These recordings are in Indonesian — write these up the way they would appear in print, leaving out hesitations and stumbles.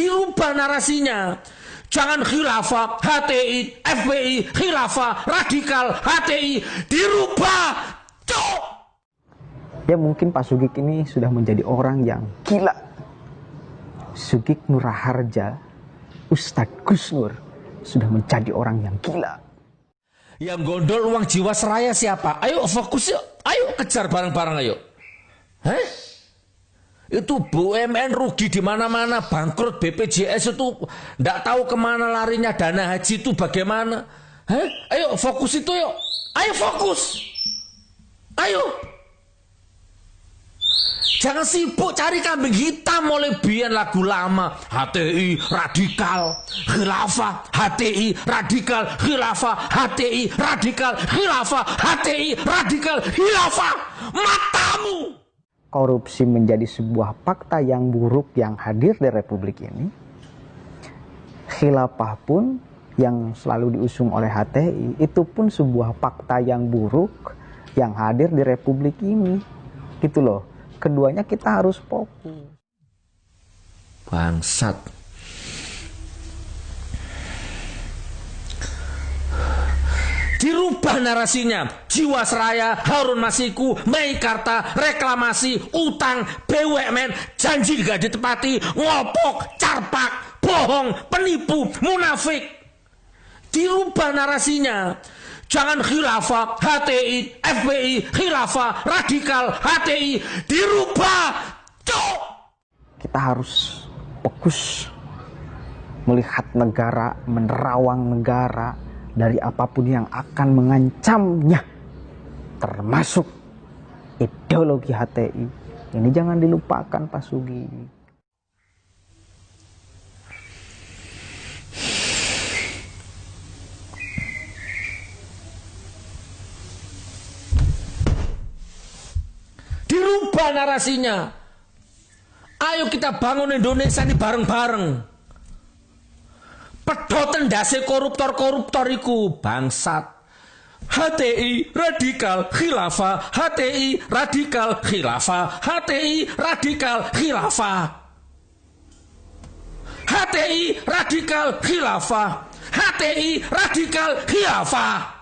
dirubah narasinya. Jangan khilafah, HTI, FPI, khilafah, radikal, HTI, dirubah. Cuk! Ya mungkin Pak Sugik ini sudah menjadi orang yang gila. Sugik Nur Raharja, Ustadz Gus Nur, sudah menjadi orang yang gila. Yang gondol uang Jiwasraya siapa? Ayo fokus yuk, ayo kejar bareng-bareng ayo. Itu BUMN rugi di mana-mana, bangkrut, BPJS itu nggak tahu kemana larinya, dana haji itu bagaimana. Ayo fokus itu yuk, ayo fokus, ayo. Jangan sibuk cari kambing hitam oleh bian lagu lama. HTI, radikal, khilafah, HTI, radikal, khilafah, HTI, radikal, khilafah, HTI, radikal, khilafah. Matamu! Korupsi menjadi sebuah fakta yang buruk yang hadir di Republik ini. Khilafah pun yang selalu diusung oleh HTI, itu pun sebuah fakta yang buruk yang hadir di Republik ini. Gitu loh. Keduanya kita harus fokus. Bangsat. Dirubah narasinya. Jiwasraya, Harun Masiku, Meikarta, reklamasi, utang, BUMN, janji gak ditepati, ngopok, carpak, bohong, penipu, munafik. Dirubah narasinya. Jangan khilafah, HTI, FPI, khilafah, radikal, HTI, dirubah. Cuk! Kita harus fokus melihat negara, menerawang negara dari apapun yang akan mengancamnya, termasuk ideologi HTI. Ini jangan dilupakan Pak Sugi. Dirubah narasinya. Ayo kita bangun Indonesia ini bareng-bareng. Pedoten dase koruptor-koruptor iku bangsat. HTI radikal khilafah, HTI radikal khilafah, HTI radikal khilafah, HTI radikal khilafah, HTI radikal khilafah.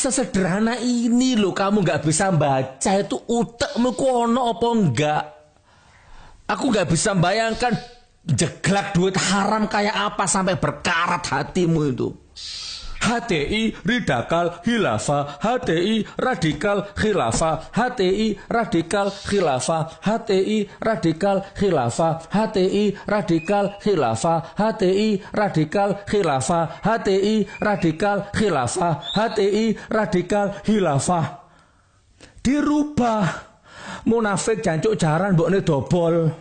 Sesederhana ini loh, kamu nggak bisa baca itu utekmu kono apa enggak. Aku nggak bisa bayangkan jeglak duit haram kayak apa sampai berkarat hatimu itu. HTI radikal khilafah, HTI radikal khilafah, HTI radikal khilafah, HTI radikal khilafah, HTI radikal khilafah, HTI radikal khilafah, HTI radikal khilafah, HTI radikal khilafah. Dirubah. Munafik jancuk jaran mbokne dobol.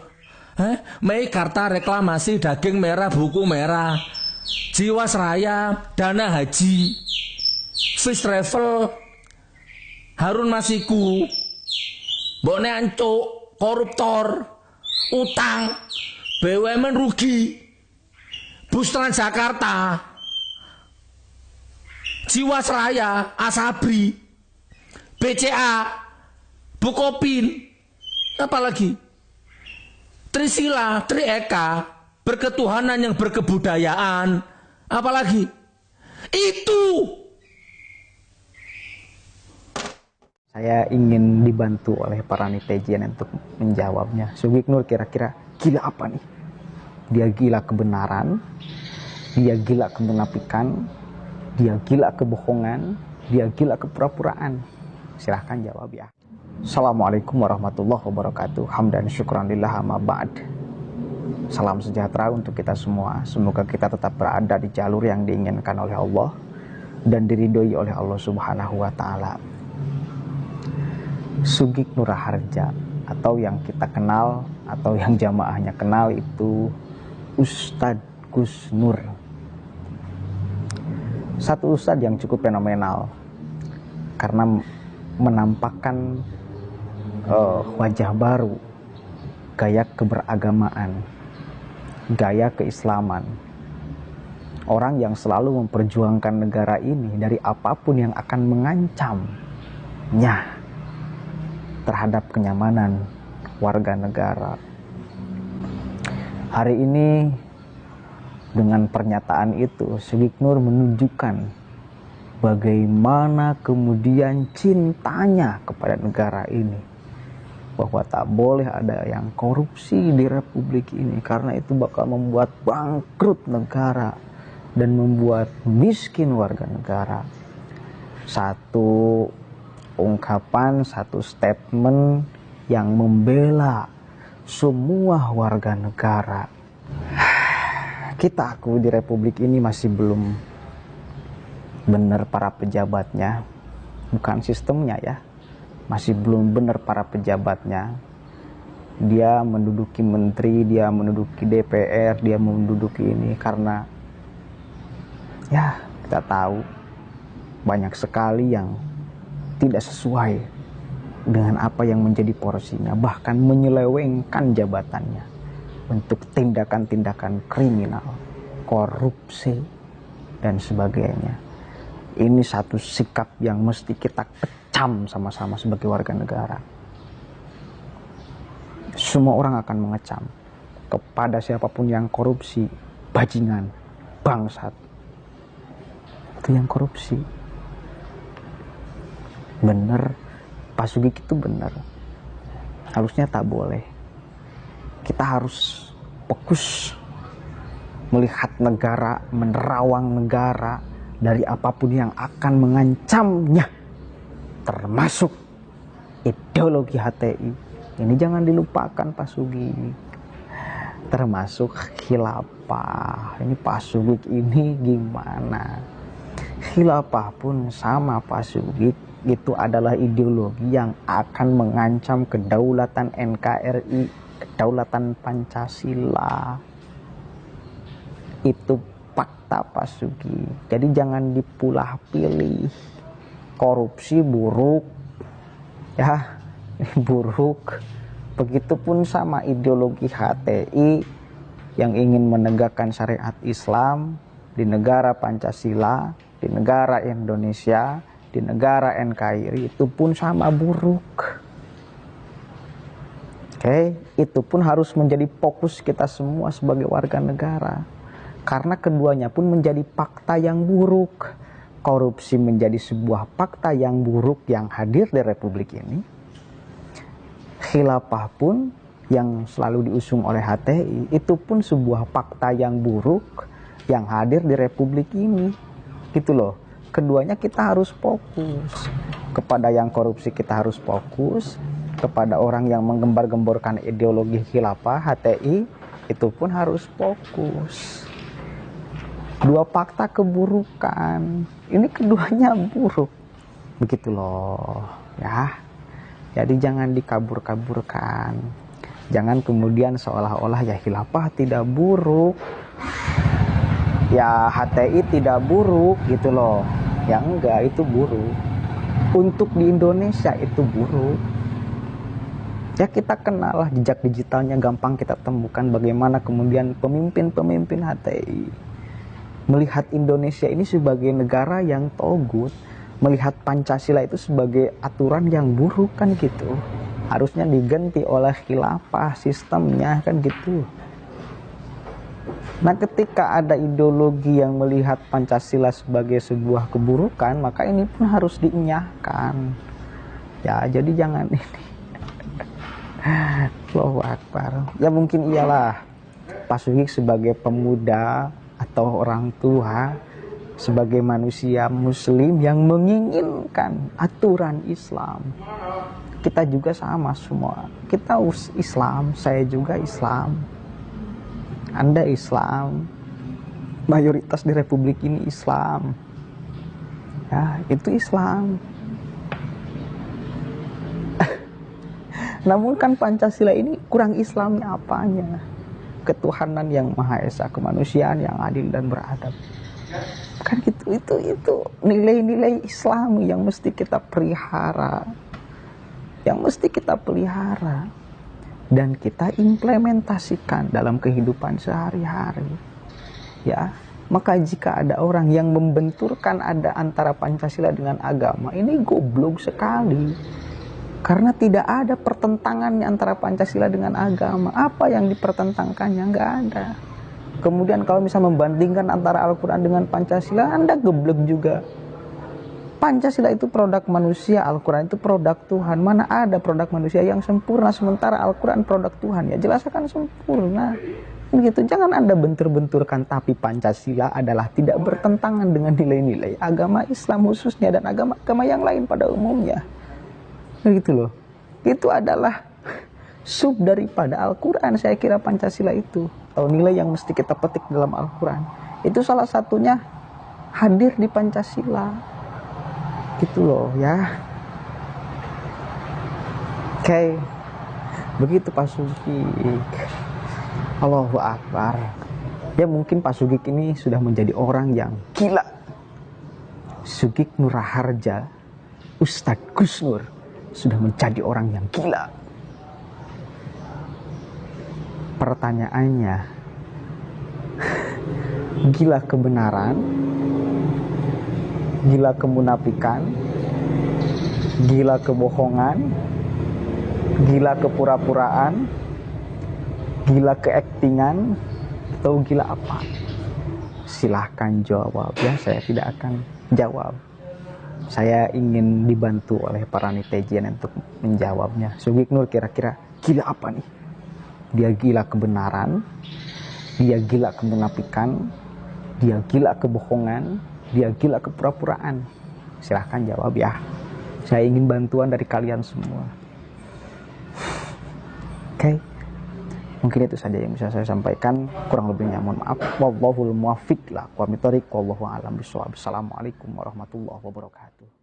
Meikarta reklamasi daging merah buku merah. Jiwasraya, dana haji, Fish Travel, Harun Masiku, mbokne ancuk, koruptor, utang, BUMN rugi, Bus Transjakarta, Jiwasraya, Asabri, BCA, Bukopin, apalagi Trisila, Trieka, berketuhanan yang berkebudayaan, apalagi itu. Saya ingin dibantu oleh para netizen untuk menjawabnya. Sugik Nur kira-kira gila apa nih? Dia gila kebenaran, dia gila kemunafikan, dia gila kebohongan, dia gila kepura-puraan. Silahkan jawab ya. Assalamualaikum warahmatullahi wabarakatuh. Hamdan syukran lillah amma ba'd. Salam sejahtera untuk kita semua. Semoga kita tetap berada di jalur yang diinginkan oleh Allah dan diridhoi oleh Allah Subhanahu wa taala. Sugik Nur Raharja atau yang kita kenal atau yang jamaahnya kenal itu Ustadz Gus Nur. Satu ustadz yang cukup fenomenal karena menampakkan wajah baru, gaya keberagamaan, gaya keislaman. orang yang selalu memperjuangkan negara ini dari apapun yang akan mengancamnya terhadap kenyamanan warga negara. Hari ini dengan pernyataan itu, Syekh Nur menunjukkan bagaimana kemudian cintanya kepada negara ini, bahwa tak boleh ada yang korupsi di republik ini karena itu bakal membuat bangkrut negara dan membuat miskin warga negara. Satu ungkapan, satu statement yang membela semua warga negara. Kita akui di republik ini masih belum benar para pejabatnya, bukan sistemnya ya, masih belum benar para pejabatnya. Dia menduduki menteri, dia menduduki DPR, dia menduduki ini karena ya kita tahu banyak sekali yang tidak sesuai dengan apa yang menjadi porsinya, bahkan menyelewengkan jabatannya untuk tindakan-tindakan kriminal, korupsi, dan sebagainya. Ini satu sikap yang mesti kita kecam sama-sama sebagai warga negara. Semua orang akan mengecam kepada siapapun yang korupsi, bajingan, bangsat. Itu yang korupsi. Bener, Pak Sugik itu benar. Harusnya tak boleh. Kita harus fokus melihat negara, menerawang negara dari apapun yang akan mengancamnya, termasuk ideologi HTI. Ini jangan dilupakan Pak Sugik. Termasuk khilafah. Ini Pak Sugik ini gimana? Khilafah pun sama Pak Sugik. Itu adalah ideologi yang akan mengancam kedaulatan NKRI, kedaulatan Pancasila. Itu fakta Pak Sugik. Jadi jangan dipulah pilih. Korupsi buruk, ya buruk. Begitupun sama ideologi HTI yang ingin menegakkan syariat Islam di negara Pancasila, di negara Indonesia, di negara NKRI, itu pun sama buruk. Oke, itu pun harus menjadi fokus kita semua sebagai warga negara. Karena keduanya pun menjadi fakta yang buruk. Korupsi menjadi sebuah fakta yang buruk yang hadir di republik ini. Khilafah pun yang selalu diusung oleh HTI, itu pun sebuah fakta yang buruk yang hadir di republik ini. Gitu loh. Keduanya kita harus fokus. Kepada yang korupsi kita harus fokus. Kepada orang yang menggembar-gemborkan ideologi khilafah HTI, itu pun harus fokus. Dua fakta keburukan. Ini keduanya buruk. Begitu loh, ya. Jadi jangan dikabur-kaburkan. Jangan kemudian seolah-olah ya khilafah tidak buruk, ya HTI tidak buruk gitu loh. Ya enggak, itu buruk. Untuk di Indonesia itu buruk. Ya kita kenal lah jejak digitalnya, gampang kita temukan bagaimana kemudian pemimpin-pemimpin HTI melihat Indonesia ini sebagai negara yang togut, melihat Pancasila itu sebagai aturan yang buruk kan gitu. Harusnya diganti oleh khilafah sistemnya kan gitu. Nah ketika ada ideologi yang melihat Pancasila sebagai sebuah keburukan, maka ini pun harus diinyahkan. Ya jadi jangan ini. Allahu Akbar. Ya mungkin iyalah Pak Sugik sebagai pemuda atau orang tua, sebagai manusia muslim yang menginginkan aturan Islam. Kita juga sama semua. Kita Islam, saya juga Islam. Anda Islam. Mayoritas di republik ini Islam. Ya, itu Islam. Namun kan Pancasila ini kurang Islamnya apanya? Ketuhanan yang Maha Esa, kemanusiaan yang adil dan beradab. Kan gitu, itu nilai-nilai Islam yang mesti kita pelihara. Yang mesti kita pelihara dan kita implementasikan dalam kehidupan sehari-hari. Ya, Maka jika ada orang yang membenturkan ada antara Pancasila dengan agama, ini goblok sekali. Karena tidak ada pertentangan antara Pancasila dengan agama. Apa yang dipertentangkannya? Nggak ada. Kemudian kalau misalnya membandingkan antara Al-Quran dengan Pancasila, Anda geblek juga. Pancasila itu produk manusia, Al-Quran itu produk Tuhan. Mana ada produk manusia yang sempurna, sementara Al-Quran produk Tuhan. Ya jelas akan sempurna. Begitu, jangan Anda bentur-benturkan. Tapi Pancasila adalah tidak bertentangan dengan nilai-nilai agama Islam khususnya, dan agama-agama yang lain pada umumnya. Begitu loh. Itu adalah sub daripada Al-Quran, saya kira Pancasila itu. Atau nilai yang mesti kita petik dalam Al-Quran. Itu salah satunya hadir di Pancasila. Gitu loh ya. Oke. Begitu Pak Sugik. Allahu Akbar. Ya mungkin Pak Sugik ini sudah menjadi orang yang gila. Sugik Nur Raharja, Ustadz Gus Nur, sudah menjadi orang yang gila. Pertanyaannya, gila kebenaran, gila kemunafikan, gila kebohongan, gila kepura-puraan, gila keaktingan, atau gila apa? Silahkan jawab ya, saya tidak akan jawab. Saya ingin dibantu oleh para netizen untuk menjawabnya. Sugik Nur kira-kira gila apa nih? Dia gila kebenaran, dia gila kemunafikan, dia gila kebohongan, dia gila kepura-puraan. Silahkan jawab ya. Saya ingin bantuan dari kalian semua. Oke. Mungkin itu saja yang bisa saya sampaikan. Kurang lebihnya mohon maaf. Wallahul muwaffiq lah. Wallahu a'lam bishawab. Assalamualaikum warahmatullahi wabarakatuh.